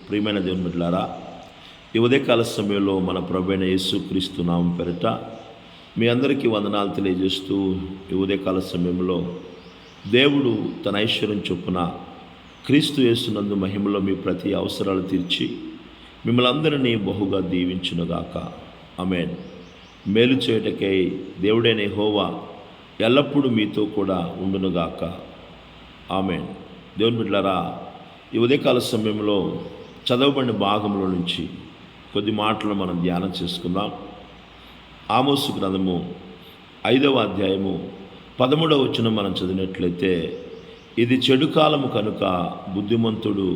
ప్రియమైన దేవుని బిడ్డలారా, ఈ ఉదయకాల సమయంలో మన ప్రభువైన యేసుక్రీస్తు నామం పేరిట మీ అందరికీ వందనాలు తెలియజేస్తూ, ఈ ఉదయకాల సమయంలో దేవుడు తన ఐశ్వర్యం చొప్పున క్రీస్తు యేసునందు మహిమలో మీ ప్రతి అవసరాలు తీర్చి మిమ్మల్ని అందరినీ బహుగా దీవించునుగాక. ఆమేన్. మేలు చేయటకై దేవుడైన యెహోవా ఎల్లప్పుడూ మీతో కూడా ఉండునుగాక. ఆమేన్. దేవుని బిడ్డలారా, ఈ ఉదయకాల సమయంలో చదవబడిన భాగంలో నుంచి కొద్ది మాటలు మనం ధ్యానం చేసుకుందాం. ఆమోసు గ్రంథము 5వ అధ్యాయము 13వ వచనం మనం చదివినట్లయితే, ఇది చెడు కాలము కనుక బుద్ధిమంతుడు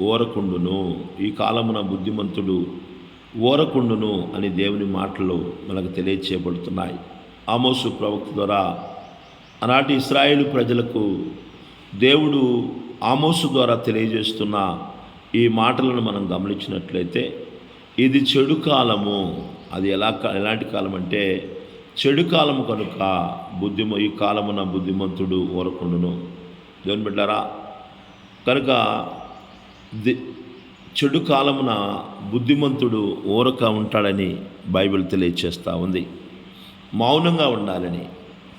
ఓరకుండును, ఈ కాలమున బుద్ధిమంతుడు ఓరకుండును అని దేవుని మాటలు మనకు తెలియచేయబడుతున్నాయి. ఆమోసు ప్రవక్త ద్వారా ఆనాటి ఇశ్రాయేలు ప్రజలకు దేవుడు ఆమోసు ద్వారా తెలియజేస్తున్న ఈ మాటలను మనం గమనించినట్లయితే, ఇది చెడు కాలము. అది ఎలాంటి కాలం అంటే చెడు కాలము కనుక ఈ కాలమున బుద్ధిమంతుడు ఓరకుండును. దేవుని బిడ్డారా, కనుక చెడు కాలమున బుద్ధిమంతుడు ఓరక ఉంటాడని బైబిల్ తెలియచేస్తూ ఉంది. మౌనంగా ఉండాలని,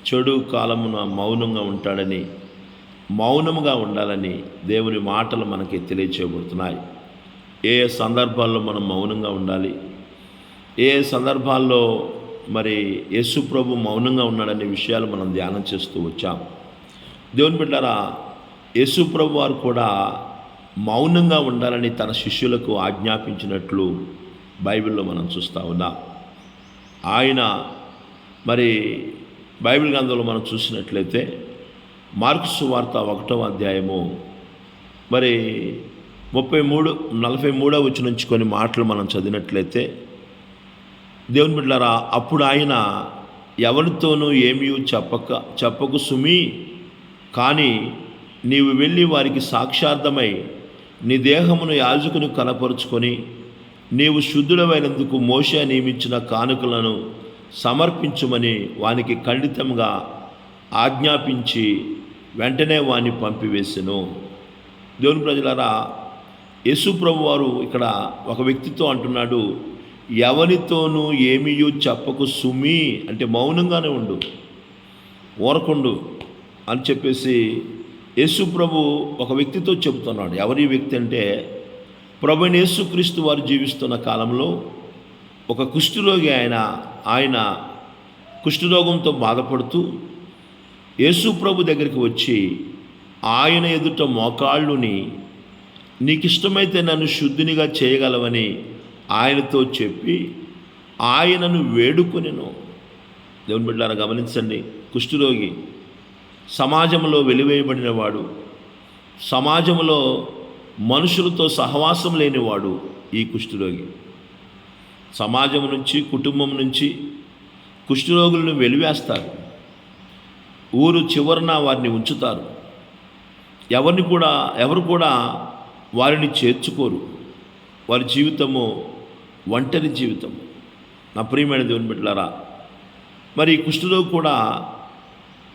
చెడు కాలమున మౌనంగా ఉంటాడని, మౌనముగా ఉండాలని దేవుని మాటలు మనకి తెలియచేయబడుతున్నాయి. ఏ సందర్భాల్లో మనం మౌనంగా ఉండాలి, ఏ సందర్భాల్లో మరి యేసు ప్రభు మౌనంగా ఉన్నాడనే విషయాలు మనం ధ్యానం చేస్తూ వచ్చాం. దేవుని బిడ్డలారా, యేసు ప్రభు వారు కూడా మౌనంగా ఉండాలని తన శిష్యులకు ఆజ్ఞాపించినట్లు బైబిల్లో మనం చూస్తూ ఉన్నాం. ఆయన మరి బైబిల్ గ్రంథంలో మనం చూసినట్లయితే మార్కు సువార్త 1వ అధ్యాయము మరి 43-43 వచనం నుంచి కొన్ని మాటలు మనం చదివినట్లయితే, దేవుని బిడ్డలారా, అప్పుడు ఆయన ఎవరితోనూ ఏమీ చెప్పకు సుమి, కానీ నీవు వెళ్ళి వారికి సాక్షార్థమై నీ దేహమును యాజకుని కనపరుచుకొని నీవు శుద్ధుడమైనందుకు మోషే నియమించిన కానుకలను సమర్పించుమని వానికి ఖండితంగా ఆజ్ఞాపించి వెంటనే వాని పంపివేసెను. దేవుని ప్రజలారా, యేసు ప్రభు వారు ఇక్కడ ఒక వ్యక్తితో అంటున్నాడు, ఎవరితోనూ ఏమీ చెప్పకు సుమి, అంటే మౌనంగానే ఉండు, ఓరకుండు అని చెప్పేసి యేసు ప్రభు ఒక వ్యక్తితో చెబుతున్నాడు. ఎవరి వ్యక్తి అంటే, ప్రభువైన యేసుక్రీస్తు వారు జీవిస్తున్న కాలంలో ఒక కుష్ఠరోగి ఆయన కుష్ఠరోగంతో బాధపడుతూ యేసు ప్రభు దగ్గరికి వచ్చి ఆయన ఎదుట మోకాళ్ళుని, నీకు ఇష్టమైతే నన్ను శుద్ధినిగా చేయగలవని ఆయనతో చెప్పి ఆయనను వేడుకొనెను. దేవుని బిడ్డలారా, గమనించండి, కుష్ఠరోగి సమాజంలో వెలివేయబడినవాడు, సమాజంలో మనుషులతో సహవాసం లేనివాడు ఈ కుష్ఠరోగి. సమాజం నుంచి, కుటుంబం నుంచి కుష్ఠరోగులను వెలివేస్తారు, ఊరు చివరన వారిని ఉంచుతారు, ఎవరు కూడా వారిని చేర్చుకోరు. వారి జీవితము ఒంటరి జీవితము. నా ప్రియమైన దేవుని బిడ్డలారా, మరి కుష్ఠరోగి కూడా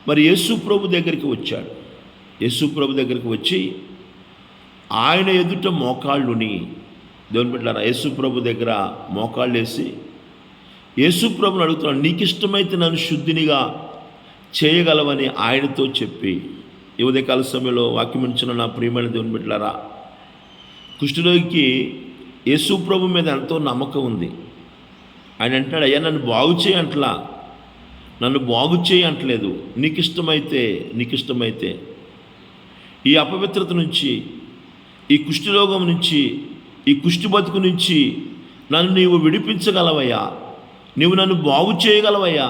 మరి యేసు ప్రభు దగ్గరికి వచ్చాడు. యేసు ప్రభు దగ్గరికి వచ్చి ఆయన ఎదుట మోకాళ్ళుని, దేవుని బిడ్డలారా, యేసు ప్రభు దగ్గర మోకాళ్ళు వేసి యేసు ప్రభుని అడుగుతున్నాడు, నీకు ఇష్టమైతే నన్ను శుద్ధినిగా చేయగలవని ఆయనతో చెప్పి. ఈ ఉదయకాల సమయంలో వాక్యం ఇచ్చిన నా ప్రియమైన దేవుని బిడ్డలారా, కుష్ఠరోగికి యేసు ప్రభు మీద ఎంతో నమ్మకం ఉంది. ఆయన అంటాడు, అయ్యా నన్ను బాగు చేయంట్లా, నన్ను బాగు చేయట్లేదు, నీకు ఇష్టమైతే ఈ అపవిత్రత నుంచి, ఈ కుష్ఠరోగం నుంచి, ఈ కుష్టి బతుకు నుంచి నన్ను నీవు విడిపించగలవయ్యా, నీవు నన్ను బాగు చేయగలవయ్యా,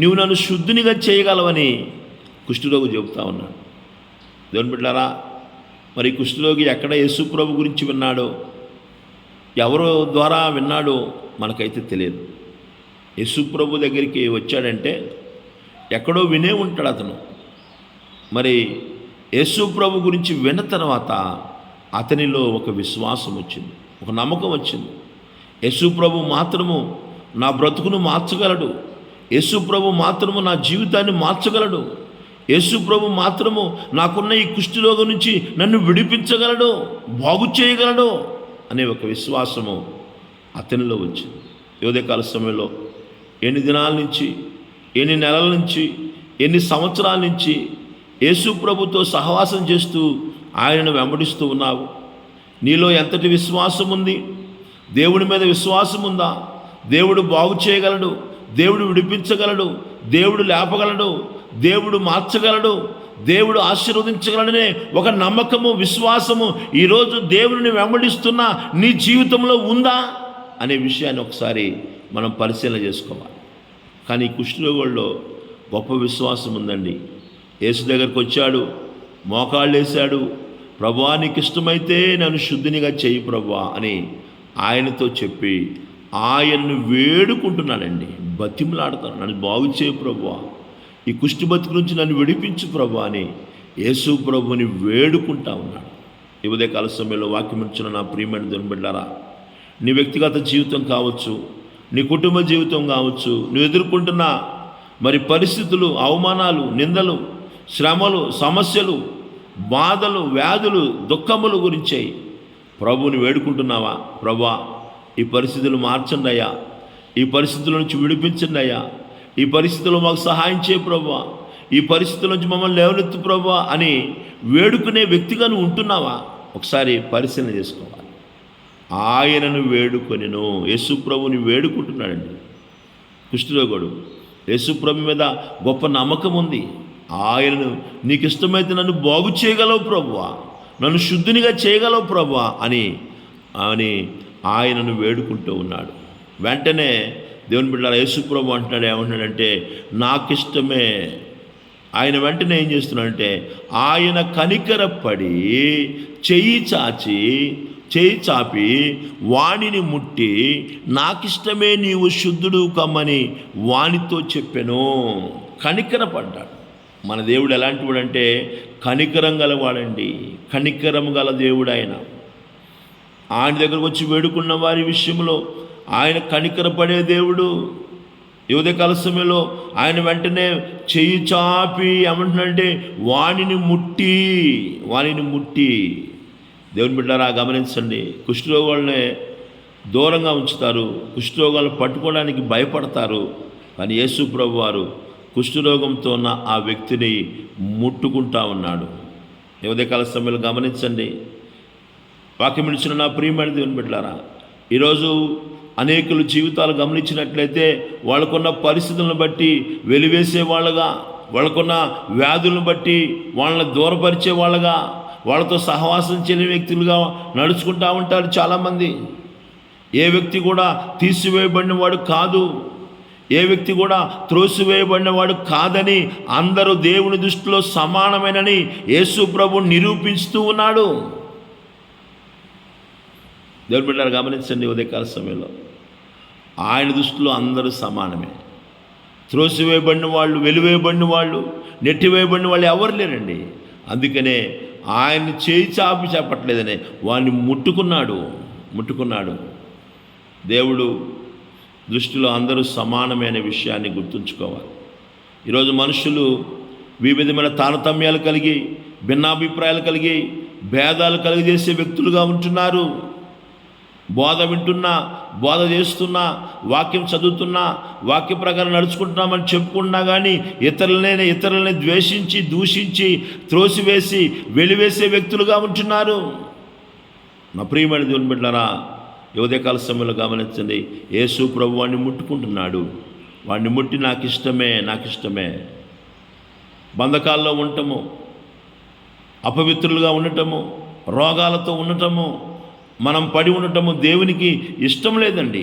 నీవు నన్ను శుద్ధినిగా చేయగలవని కుష్ఠరోగి చెబుతా ఉన్నాడు. దేవుని బిడ్డలారా, మరి కుష్ఠరోగి ఎక్కడ యేసు ప్రభు గురించి విన్నాడో, ఎవరో ద్వారా విన్నాడో మనకైతే తెలియదు. యేసు ప్రభు దగ్గరికి వచ్చాడంటే ఎక్కడో వినే ఉంటాడు అతను. మరి యేసు ప్రభు గురించి విన్న తర్వాత అతనిలో ఒక విశ్వాసం వచ్చింది, ఒక నమ్మకం వచ్చింది. యేసు ప్రభు మాత్రము నా బ్రతుకును మార్చగలడు, యేసు ప్రభు మాత్రము నా జీవితాన్ని మార్చగలడు, యేసు ప్రభు మాత్రము నాకున్న ఈ కుష్ఠరోగం నుంచి నన్ను విడిపించగలడు, బాగు చేయగలడు అనే ఒక విశ్వాసము అతనిలో వచ్చింది. ఉదయకాల సమయంలో ఎన్ని దినాల నుంచి, ఎన్ని నెలల నుంచి, ఎన్ని సంవత్సరాల నుంచి యేసు ప్రభుతో సహవాసం చేస్తూ ఆయనను వెంబడిస్తూ ఉన్నావు? నీలో ఎంతటి విశ్వాసం ఉంది? దేవుడి మీద విశ్వాసం ఉందా? దేవుడు బాగు చేయగలడు, దేవుడు విడిపించగలడు, దేవుడు లేపగలడు, దేవుడు మార్చగలడు, దేవుడు ఆశీర్వదించగలడనే ఒక నమ్మకము, విశ్వాసము ఈరోజు దేవుడిని వెంబడిస్తున్న నీ జీవితంలో ఉందా అనే విషయాన్ని ఒకసారి మనం పరిశీలన చేసుకోవాలి. కానీ కుష్ఠరోగుల్లో గొప్ప విశ్వాసం ఉందండి. యేసు దగ్గరికి వచ్చాడు, మోకాళ్ళు వేశాడు, ప్రభువా నీకు ఇష్టమైతే నన్ను శుద్ధినిగా చెయ్యి ప్రభువా అని ఆయనతో చెప్పి ఆయన్ను వేడుకుంటున్నాడండి, బతిమలాడుతాను, నన్ను బాగు చేయి ప్రభువా, ఈ కుష్టి బతుకు నుంచి నన్ను విడిపించు ప్రభు అని యేసు ప్రభుని వేడుకుంటా ఉన్నాడు. ఈ ఉదయకాల సమయంలో వాక్యం ఇచ్చిన నా ప్రియమైన దేవుని బిడ్డలారా, నీ వ్యక్తిగత జీవితం కావచ్చు, నీ కుటుంబ జీవితం కావచ్చు, నువ్వు ఎదుర్కొంటున్న మరి పరిస్థితులు, అవమానాలు, నిందలు, శ్రమలు, సమస్యలు, బాధలు, వ్యాధులు, దుఃఖముల గురించే ప్రభువుని వేడుకుంటున్నావా? ప్రభువా ఈ పరిస్థితులు మార్చండి అయ్యా, ఈ పరిస్థితుల నుంచి విడిపించండి అయ్యా, ఈ పరిస్థితుల్లో మాకు సహాయం చేయ ప్రభువా, ఈ పరిస్థితుల నుంచి మమ్మల్ని లేవనెత్తు ప్రభువా అని వేడుకునే వ్యక్తిగా నువ్వు ఉంటున్నావా? ఒకసారి పరిశీలన చేసుకోవాలి. ఆయనను వేడుకొనెను, యేసు ప్రభుని వేడుకుంటున్నాడండి కుష్ఠరోగుడు. యేసు ప్రభు మీద గొప్ప నమ్మకం ఉంది. ఆయనను నీకు ఇష్టమైతే నన్ను బాగు చేయగలవు ప్రభువా, నన్ను శుద్ధినిగా చేయగలవు ప్రభువా అని ఆయనను వేడుకుంటూ ఉన్నాడు. వెంటనే దేవుని బిడ్డలారా, యేసు ప్రభు అంటున్నాడు, ఏమంటున్నాడంటే నాకిష్టమే. ఆయన వెంటనే ఏం చేస్తున్నాడంటే ఆయన కనికరపడి చెయ్యి చాపి వాణిని ముట్టి నాకిష్టమే నీవు శుద్ధుడు కమ్మని వానితో చెప్పెను. కనికరపడ్డాడు. మన దేవుడు ఎలాంటి వాడంటే కనికరం గలవాడండి, కనికరం గల దేవుడు ఆయన. ఆయన దగ్గరకు వచ్చి వేడుకున్న వారి విషయంలో ఆయన కనికరపడే దేవుడు. ఈ ఉదయకాల సమయంలో ఆయన వెంటనే చెయ్యి చాపి ఏమంటున్నాడంటే వాణిని ముట్టి. దేవుని బిడ్డలారా గమనించండి, కుష్ఠరోగులనే దూరంగా ఉంచుతారు, కుష్ఠరోగాలను పట్టుకోవడానికి భయపడతారు. కానీ యేసు ప్రభు వారు కుష్ఠరోగంతో ఉన్న ఆ వ్యక్తిని ముట్టుకుంటా ఉన్నాడు. ఈ ఉదయకాల సమయంలో గమనించండి, వాక్యం ఇచ్చిన నా ప్రియమైన దేవుని బిడ్డలారా, ఈరోజు అనేకుల జీవితాలు గమనించినట్లయితే వాళ్ళకున్న పరిస్థితులను బట్టి వెలివేసే వాళ్ళగా, వాళ్ళకున్న వ్యాధులను బట్టి వాళ్ళని దూరపరిచే వాళ్ళగా, వాళ్ళతో సహవాసం చేయని వ్యక్తులుగా నడుచుకుంటూ ఉంటారు చాలామంది. ఏ వ్యక్తి కూడా తీసివేయబడిన వాడు కాదు, ఏ వ్యక్తి కూడా త్రోసివేయబడిన వాడు కాదని అందరూ దేవుని దృష్టిలో సమానమేనని యేసు ప్రభు నిరూపిస్తూ ఉన్నాడు. దేవుని బిడ్డలారా గమనించండి, ఉదయకాల సమయంలో ఆయన దృష్టిలో అందరూ సమానమే. త్రోసివేయబడిన వాళ్ళు, వెలివేయబడిన వాళ్ళు, నెట్టివేయబడిన వాళ్ళు ఎవరు లేరండి. అందుకనే ఆయన్ని చేయి చాపి చెప్పట్లేదనే వాడిని ముట్టుకున్నాడు. దేవుడు దృష్టిలో అందరూ సమానమే అనే విషయాన్ని గుర్తుంచుకోవాలి. ఈరోజు మనుషులు వివిధమైన తారతమ్యాలు కలిగి, భిన్నాభిప్రాయాలు కలిగి, భేదాలు కలిగజేసే వ్యక్తులుగా ఉంటున్నారు. బోధ వింటున్నా, బోధ చేస్తున్నా, వాక్యం చదువుతున్నా, వాక్య ప్రకారం నడుచుకుంటున్నామని చెప్పుకున్నా కానీ ఇతరులని ద్వేషించి, దూషించి, త్రోసివేసి, వెలివేసే వ్యక్తులుగా ఉంటున్నారు. నా ప్రియమైన దేవుని బిడ్డలారా, ఉదయకాల సమయంలో గమనించండి, యేసు ప్రభు వాడిని ముట్టుకుంటున్నాడు. వాడిని ముట్టి నాకు ఇష్టమే. బంధకాల్లో ఉండటము, అపవిత్రులుగా ఉండటము, రోగాలతో ఉండటము, మనం పడి ఉండటము దేవునికి ఇష్టం లేదండి,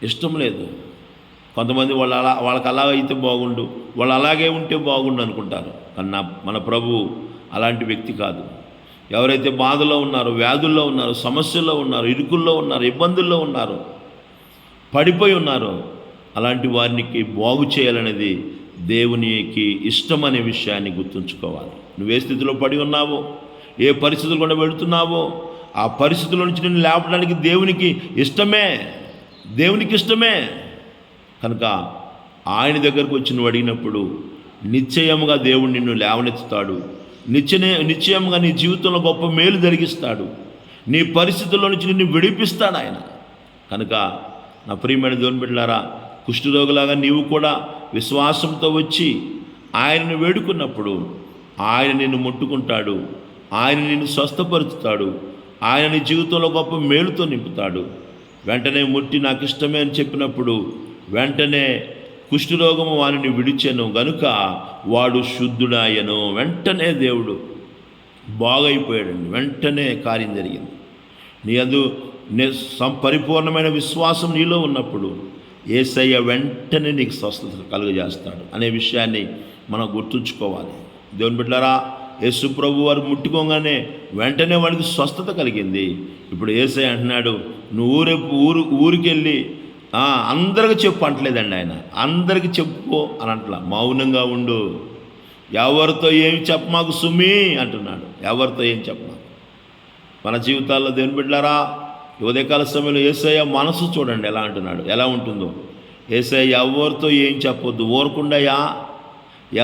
ఇష్టం లేదు. కొంతమంది వాళ్ళకి అలాగ అయితే బాగుండు, వాళ్ళు అలాగే ఉంటే బాగుండు అనుకుంటారు. కానీ మన ప్రభు అలాంటి వ్యక్తి కాదు. ఎవరైతే బాధలో ఉన్నారో, వ్యాధుల్లో ఉన్నారో, సమస్యల్లో ఉన్నారో, ఇరుకుల్లో ఉన్నారో, ఇబ్బందుల్లో ఉన్నారో, పడిపోయి ఉన్నారో, అలాంటి వారికి బాగు చేయాలనేది దేవునికి ఇష్టం అనే విషయాన్ని గుర్తుంచుకోవాలి. నువ్వు ఏ స్థితిలో పడి ఉన్నావో, ఏ పరిస్థితులు కూడా వెళుతున్నావో, ఆ పరిస్థితుల నుంచి నిన్ను లేపడానికి దేవునికి ఇష్టమే. కనుక ఆయన దగ్గరకు వచ్చి నువ్వు అడిగినప్పుడు నిశ్చయముగా దేవుడు నిన్ను లేవనెత్తుతాడు. నిశ్చయముగా నీ జీవితంలో గొప్ప మేలు జరిగిస్తాడు. నీ పరిస్థితుల్లో నుంచి నిన్ను విడిపిస్తాడు ఆయన. కనుక నా ప్రియమైన దేవుని బిడ్డలారా, కుష్ఠరోగులాగా నీవు కూడా విశ్వాసంతో వచ్చి ఆయనను వేడుకున్నప్పుడు ఆయన నిన్ను ముట్టుకుంటాడు, ఆయన నిన్ను స్వస్థపరుచుతాడు, ఆయన నీ జీవితంలో గొప్ప మేలుతో నింపుతాడు. వెంటనే ముట్టి నాకు ఇష్టమే అని చెప్పినప్పుడు వెంటనే కుష్ఠరోగము వానిని విడిచెను గనుక వాడు శుద్ధుడాయను. వెంటనే దేవుడు బాగైపోయాడండి. వెంటనే కార్యం జరిగింది. నీ అందు పరిపూర్ణమైన విశ్వాసం నీలో ఉన్నప్పుడు యేసయ్య వెంటనే నీకు స్వస్థత కలుగజేస్తాడు అనే విషయాన్ని మనం గుర్తుంచుకోవాలి. దేవుని బిడ్డలారా, యేసు ప్రభు వారు ముట్టుకోగానే వెంటనే వాడికి స్వస్థత కలిగింది. ఇప్పుడు యేసయ్య అంటున్నాడు, నువ్వు ఊరికెళ్ళి అందరికి చెప్పు అంటలేదండి ఆయన. అందరికి చెప్పుకో అని అంటలా, మౌనంగా ఉండు, ఎవరితో ఏమి చెప్పమాకు సుమి అంటున్నాడు. ఎవరితో ఏం చెప్పమాకు. మన జీవితాల్లో దేవుని బిడ్డలారా, ఉదయకాల సమయంలో యేసయ్య మనసు చూడండి ఎలా అంటున్నాడు, ఎలా ఉంటుందో. యేసయ్య ఎవరితో ఏం చెప్పొద్దు, ఊరకుండయా,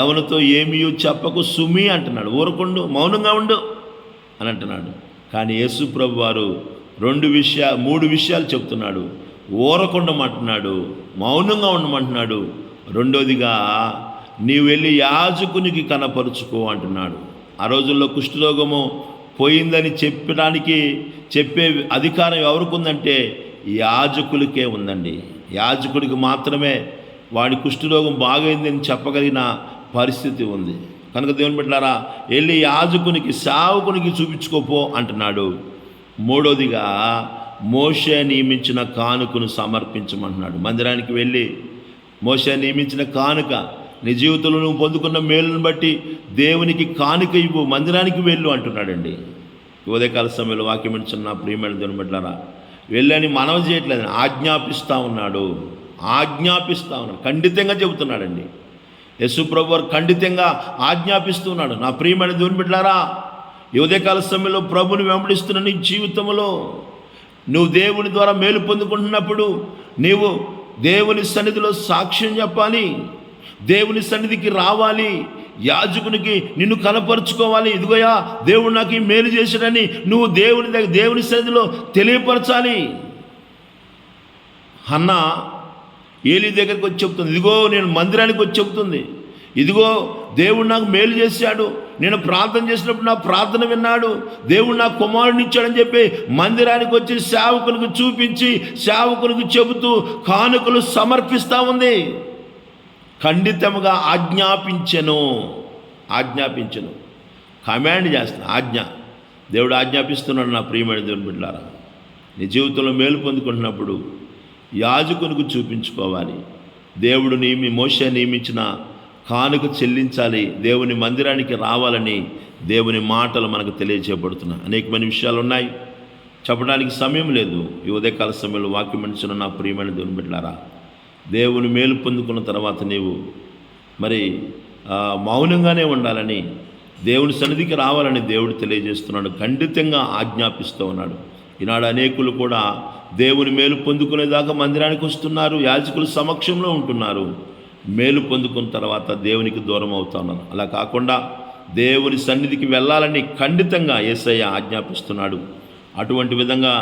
ఎవరితో ఏమీ చెప్పకు సుమి అంటున్నాడు. ఊరకుండు, మౌనంగా ఉండు అని అంటున్నాడు. కానీ యేసు ప్రభు వారు 3 విషయాలు చెప్తున్నాడు. ఊరకుండమంటున్నాడు, మౌనంగా ఉండమంటున్నాడు, రెండోదిగా నీవు వెళ్ళి యాజకునికి కనపరుచుకో అంటున్నాడు. ఆ రోజుల్లో కుష్ఠరోగము పోయిందని చెప్పే అధికారం ఎవరికి ఉందంటే యాజకులకే ఉందండి. యాజకుడికి మాత్రమే వాడి కుష్ఠరోగం బాగైందని చెప్పగలిగిన పరిస్థితి ఉంది. కనుక దేవుని బిడ్డలారా, వెళ్ళి యాజకునికి సేవకునికి చూపించుకోపో అంటున్నాడు. మూడోదిగా మోషే నియమించిన కానుకను సమర్పించమంటున్నాడు. మందిరానికి వెళ్ళి మోషే నియమించిన కానుక, నీ జీవితంలో నువ్వు పొందుకున్న మేలును బట్టి దేవునికి కానుక ఇవ్వు, మందిరానికి వెళ్ళు అంటున్నాడండి. ఉదయకాల సమయంలో వాక్యం వింటున్న ప్రియమైన దేవుని బిడ్డలారా, వెళ్ళని మనవి చేయట్లేదు, ఆజ్ఞాపిస్తూ ఉన్నాడు. ఖండితంగా చెబుతున్నాడండి. యేసు ప్రభు వారు ఖండితంగా ఆజ్ఞాపిస్తున్నాడు. నా ప్రియమైన దేవుని బిడ్డలారా, ఉదయకాల సమయంలో ప్రభుని వెంబడిస్తున్న నీ జీవితంలో నువ్వు దేవుని ద్వారా మేలు పొందుకుంటున్నప్పుడు నీవు దేవుని సన్నిధిలో సాక్ష్యం చెప్పాలి, దేవుని సన్నిధికి రావాలి, యాజకునికి నిన్ను కనపరుచుకోవాలి. ఇదిగోయా దేవుడు నాకు ఈ మేలు చేశాడని నువ్వు దేవుని సన్నిధిలో తెలియపరచాలి. హన్నా ఏలీ దగ్గరికి వచ్చి చెప్తుంది, ఇదిగో నేను మందిరానికి వచ్చి చెప్తుంది, ఇదిగో దేవుడు నాకు మేలు చేశాడు, నేను ప్రార్థన చేసినప్పుడు నా ప్రార్థన విన్నాడు, దేవుడు నాకు కుమారుని ఇచ్చాడని చెప్పి మందిరానికి వచ్చి సేవకునికి చూపించి సేవకునికి చెబుతూ కానుకలు సమర్పిస్తూ ఉంది. ఖండితంగా ఆజ్ఞాపించెను, కమాండ్ చేస్తున్నా, దేవుడు ఆజ్ఞాపిస్తున్నాడు. నా ప్రియమైన దేవుని బిడ్డలారా, నీ జీవితంలో మేలు పొందుకుంటున్నప్పుడు యాజకునికి చూపించుకోవాలి. దేవుడు మోషే నియమించిన కానుక చెల్లించాలి, దేవుని మందిరానికి రావాలని దేవుని మాటలు మనకు తెలియజేయబడుతున్నాయి. అనేకమైన విషయాలు ఉన్నాయి, చెప్పడానికి సమయం లేదు. ఈ ఉదయకాల సమయంలో వాక్యం వింటున్న నా ప్రియమైన దేవుని బిడ్డలారా, దేవుని మేలు పొందుకున్న తర్వాత నీవు మరి మౌనంగానే ఉండాలని, దేవుని సన్నిధికి రావాలని దేవుడు తెలియజేస్తున్నాడు, ఖండితంగా ఆజ్ఞాపిస్తూ ఉన్నాడు. ఈనాడు అనేకులు కూడా దేవుని మేలు పొందుకునేదాకా మందిరానికి వస్తున్నారు, యాజకుల సమక్షంలో ఉంటున్నారు, మేలు పొందుకున్న తర్వాత దేవునికి దూరం అవుతున్నారు. అలా కాకుండా దేవుని సన్నిధికి వెళ్ళాలని ఖండితంగా యేసయ్య ఆజ్ఞాపిస్తున్నాడు. అటువంటి విధంగా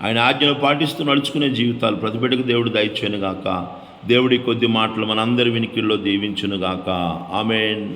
ఆయన ఆజ్ఞను పాటిస్తూ నడుచుకునే జీవితాలు ప్రతి బిడ్డకు దేవుడు దయచేయునుగాక. దేవుడి కొద్ది మాటలు మనందరి వినికిల్లో దీవించునుగాక. ఆమేన్.